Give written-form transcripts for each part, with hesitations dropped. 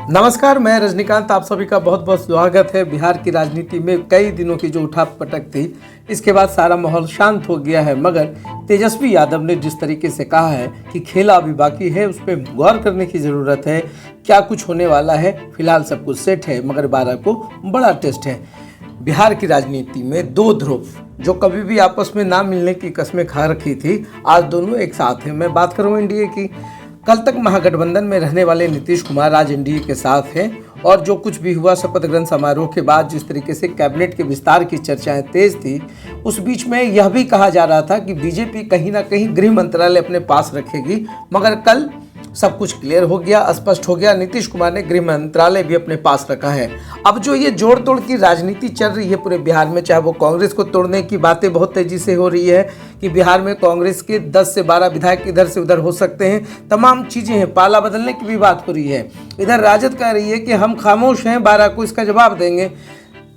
नमस्कार, मैं रजनीकांत। आप सभी का बहुत बहुत स्वागत है। बिहार की राजनीति में कई दिनों की जो उठापटक थी, इसके बाद सारा माहौल शांत हो गया है। मगर तेजस्वी यादव ने जिस तरीके से कहा है कि खेला अभी बाकी है, उस पर गौर करने की ज़रूरत है। क्या कुछ होने वाला है? फिलहाल सब कुछ सेट है, मगर 12 को बड़ा टेस्ट है। बिहार की राजनीति में दो ध्रुव जो कभी भी आपस में ना मिलने की कस्में खा रखी थी, आज दोनों एक साथ हैं। मैं बात करूँ एनडीए की। कल तक महागठबंधन में रहने वाले नीतीश कुमार आज एनडीए के साथ हैं और जो कुछ भी हुआ शपथ ग्रहण समारोह के बाद जिस तरीके से कैबिनेट के विस्तार की चर्चाएं तेज थी, उस बीच में यह भी कहा जा रहा था कि बीजेपी कहीं ना कहीं गृह मंत्रालय अपने पास रखेगी। मगर कल सब कुछ क्लियर हो गया, स्पष्ट हो गया। नीतीश कुमार ने गृह मंत्रालय भी अपने पास रखा है। अब जो ये जोड़ तोड़ की राजनीति चल रही है पूरे बिहार में, चाहे वो कांग्रेस को तोड़ने की बातें बहुत तेजी से हो रही है कि बिहार में कांग्रेस के 10 से 12 विधायक इधर से उधर हो सकते हैं, तमाम चीजें हैं, पाला बदलने की भी बात हो रही है। इधर राजद कह रही है कि हम खामोश हैं, 12 को इसका जवाब देंगे।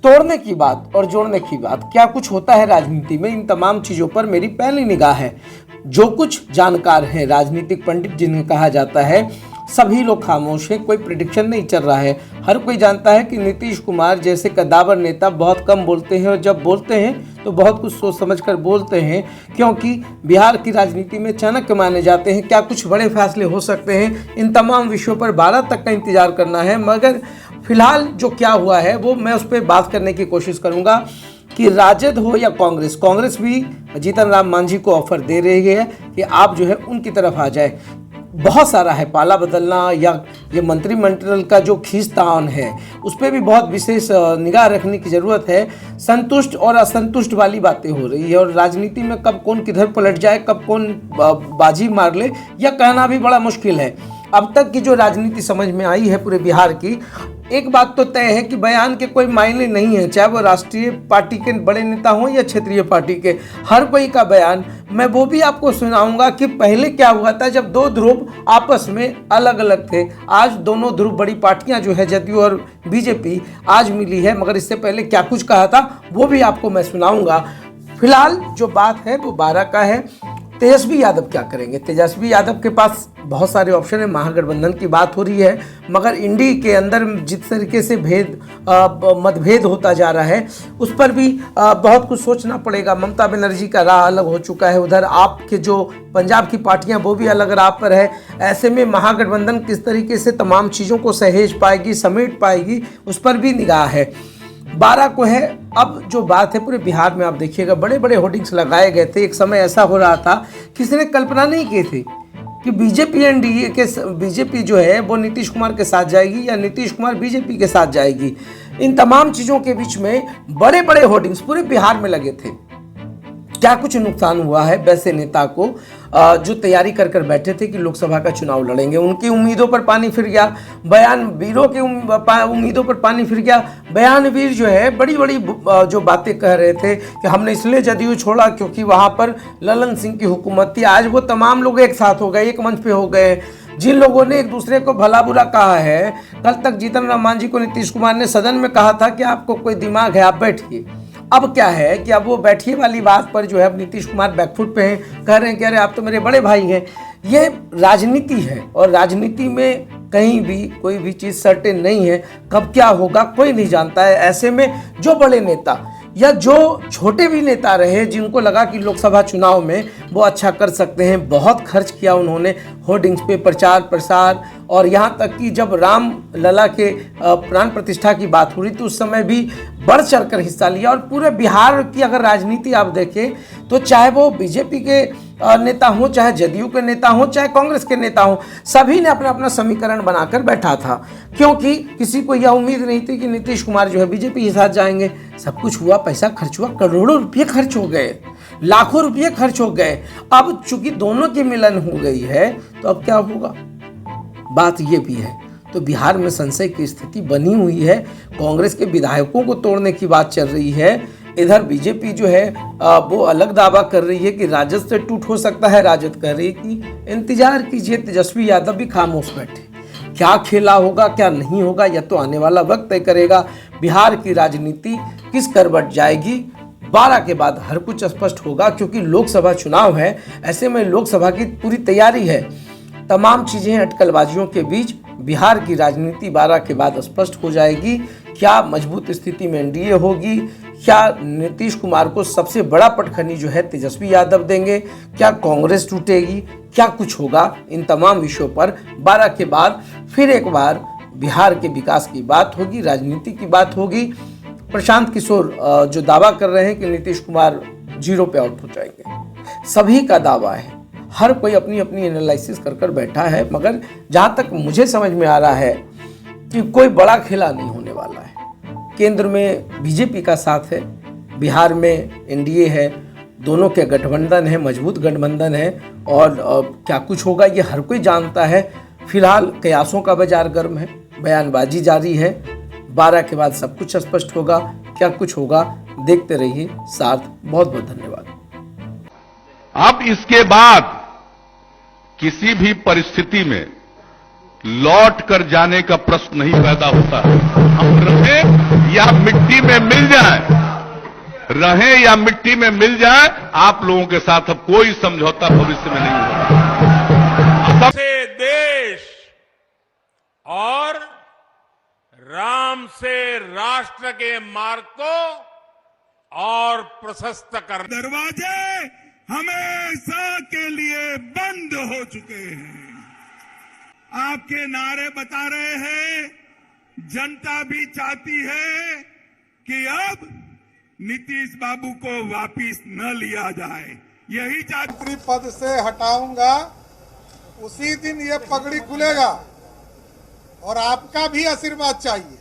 तोड़ने की बात और जोड़ने की बात, क्या कुछ होता है राजनीति में, इन तमाम चीज़ों पर मेरी पहली निगाह है। जो कुछ जानकार हैं, राजनीतिक पंडित जिन्हें कहा जाता है, सभी लोग खामोश हैं। कोई प्रिडिक्शन नहीं चल रहा है। हर कोई जानता है कि नीतीश कुमार जैसे कद्दावर नेता बहुत कम बोलते हैं और जब बोलते हैं तो बहुत कुछ सोच समझ कर बोलते हैं, क्योंकि बिहार की राजनीति में चाणक्य माने जाते हैं। क्या कुछ बड़े फैसले हो सकते हैं, इन तमाम विषयों पर 12 तक का इंतजार करना है। मगर फिलहाल जो क्या हुआ है वो मैं उस पर बात करने की कोशिश करूंगा कि राजद हो या कांग्रेस भी जीतन राम मांझी को ऑफर दे रही है कि आप जो है उनकी तरफ आ जाए। बहुत सारा है, पाला बदलना या ये मंत्रिमंडल का जो खींचतान है उस पर भी बहुत विशेष निगाह रखने की ज़रूरत है। संतुष्ट और असंतुष्ट वाली बातें हो रही है और राजनीति में कब कौन किधर पलट जाए, कब कौन बाजी मार ले, यह कहना भी बड़ा मुश्किल है। अब तक की जो राजनीति समझ में आई है पूरे बिहार की, एक बात तो तय है कि बयान के कोई मायने नहीं है, चाहे वो राष्ट्रीय पार्टी के बड़े नेता हों या क्षेत्रीय पार्टी के। हर कोई का बयान मैं वो भी आपको सुनाऊंगा कि पहले क्या हुआ था जब दो ध्रुव आपस में अलग अलग थे। आज दोनों ध्रुव बड़ी पार्टियां जो है जदयू और बीजेपी आज मिली है, मगर इससे पहले क्या कुछ कहा था वो भी आपको मैं सुनाऊंगा। फिलहाल जो बात है वो 12 का है। तेजस्वी यादव क्या करेंगे? तेजस्वी यादव के पास बहुत सारे ऑप्शन है। महागठबंधन की बात हो रही है, मगर इंडी के अंदर जिस तरीके से मतभेद होता जा रहा है उस पर भी बहुत कुछ सोचना पड़ेगा। ममता बनर्जी का राह अलग हो चुका है, उधर आपके जो पंजाब की पार्टियां वो भी अलग राह पर है। ऐसे में महागठबंधन किस तरीके से तमाम चीज़ों को सहेज पाएगी, समेट पाएगी, उस पर भी निगाह है। 12 को है। अब जो बात है पूरे बिहार में आप देखिएगा, बड़े बड़े होर्डिंग्स लगाए गए थे। एक समय ऐसा हो रहा था, किसी ने कल्पना नहीं की थी कि बीजेपी एनडीए के बीजेपी जो है वो नीतीश कुमार के साथ जाएगी या नीतीश कुमार बीजेपी के साथ जाएगी। इन तमाम चीज़ों के बीच में बड़े बड़े होर्डिंग्स पूरे बिहार में लगे थे। क्या कुछ नुकसान हुआ है वैसे नेता को जो तैयारी कर कर बैठे थे कि लोकसभा का चुनाव लड़ेंगे, उनकी उम्मीदों पर पानी फिर गया। बयान वीरों की उम्मीदों पर पानी फिर गया। बयानवीर जो है बड़ी बड़ी जो बातें कह रहे थे कि हमने इसलिए जदयू छोड़ा क्योंकि वहाँ पर ललन सिंह की हुकूमत थी। आज वो तमाम लोग एक साथ हो गए, एक मंच पे हो गए। जिन लोगों ने एक दूसरे को भला बुरा कहा है, कल तक जीतन राम मांझी को नीतीश कुमार ने सदन में कहा था कि आपको कोई दिमाग है, आप बैठिए। अब क्या है कि अब वो बैठिए वाली बात पर जो है अब नीतीश कुमार बैकफुट पे हैं, कह रहे हैं कि अरे आप तो मेरे बड़े भाई हैं। ये राजनीति है और राजनीति में कहीं भी कोई भी चीज़ सर्टेन नहीं है, कब क्या होगा कोई नहीं जानता है। ऐसे में जो बड़े नेता या जो छोटे भी नेता रहे जिनको लगा कि लोकसभा चुनाव में वो अच्छा कर सकते हैं, बहुत खर्च किया उन्होंने होर्डिंग्स पे, प्रचार प्रसार, और यहाँ तक कि जब राम लला के प्राण प्रतिष्ठा की बात हो रही तो उस समय भी बढ़ चढ़ कर हिस्सा लिया। और पूरे बिहार की अगर राजनीति आप देखें तो चाहे वो बीजेपी के नेता हों, चाहे जदयू के नेता हों, चाहे कांग्रेस के नेता हों, सभी ने अपना अपना समीकरण बनाकर बैठा था, क्योंकि किसी को यह उम्मीद नहीं थी कि नीतीश कुमार जो है बीजेपी के साथ जाएंगे। सब कुछ हुआ, पैसा खर्च हुआ, करोड़ों रुपये खर्च हो गए, लाखों रुपये खर्च हो गए। अब चूंकि दोनों की मिलन हो गई है तो अब क्या होगा, बात ये भी है। तो बिहार में संशय की स्थिति बनी हुई है। कांग्रेस के विधायकों को तोड़ने की बात चल रही है, इधर बीजेपी जो है वो अलग दावा कर रही है कि राजद से टूट हो सकता है। राजद कह रही है कि इंतजार कीजिए। तेजस्वी यादव भी खामोश बैठे। क्या खेला होगा क्या नहीं होगा यह तो आने वाला वक्त तय करेगा। बिहार की राजनीति किस करवट जाएगी, 12 के बाद हर कुछ स्पष्ट होगा, क्योंकि लोकसभा चुनाव है। ऐसे में लोकसभा की पूरी तैयारी है। तमाम चीज़ें अटकलबाजियों के बीच बिहार की राजनीति 12 के बाद स्पष्ट हो जाएगी। क्या मजबूत स्थिति में एनडीए होगी, क्या नीतीश कुमार को सबसे बड़ा पटखनी जो है तेजस्वी यादव देंगे, क्या कांग्रेस टूटेगी, क्या कुछ होगा, इन तमाम विषयों पर 12 के बाद फिर एक बार बिहार के विकास की बात होगी, राजनीति की बात होगी। प्रशांत किशोर जो दावा कर रहे हैं कि नीतीश कुमार 0 पे आउट हो जाएंगे, सभी का दावा है, हर कोई अपनी अपनी एनालिसिस कर बैठा है, मगर जहाँ तक मुझे समझ में आ रहा है कि कोई बड़ा खेला नहीं होने वाला है। केंद्र में बीजेपी का साथ है, बिहार में एनडीए है, दोनों के गठबंधन है, मजबूत गठबंधन है, और क्या कुछ होगा ये हर कोई जानता है। फिलहाल कयासों का बाजार गर्म है, बयानबाजी जारी है, 12 के बाद सब कुछ स्पष्ट होगा। क्या कुछ होगा देखते रहिए साथ। बहुत बहुत धन्यवाद। अब इसके बाद किसी भी परिस्थिति में लौट कर जाने का प्रश्न नहीं पैदा होता। हम रहें या मिट्टी में मिल जाए, रहें या मिट्टी में मिल जाए, आप लोगों के साथ अब कोई समझौता भविष्य में नहीं होगा। से देश और राम से राष्ट्र के मार्ग को और प्रशस्त कर दरवाजे हमेशा के लिए बंद हो चुके हैं। आपके नारे बता रहे हैं, जनता भी चाहती है कि अब नीतीश बाबू को वापिस न लिया जाए। यही मंत्री पद से हटाऊंगा, उसी दिन ये पगड़ी खुलेगा और आपका भी आशीर्वाद चाहिए।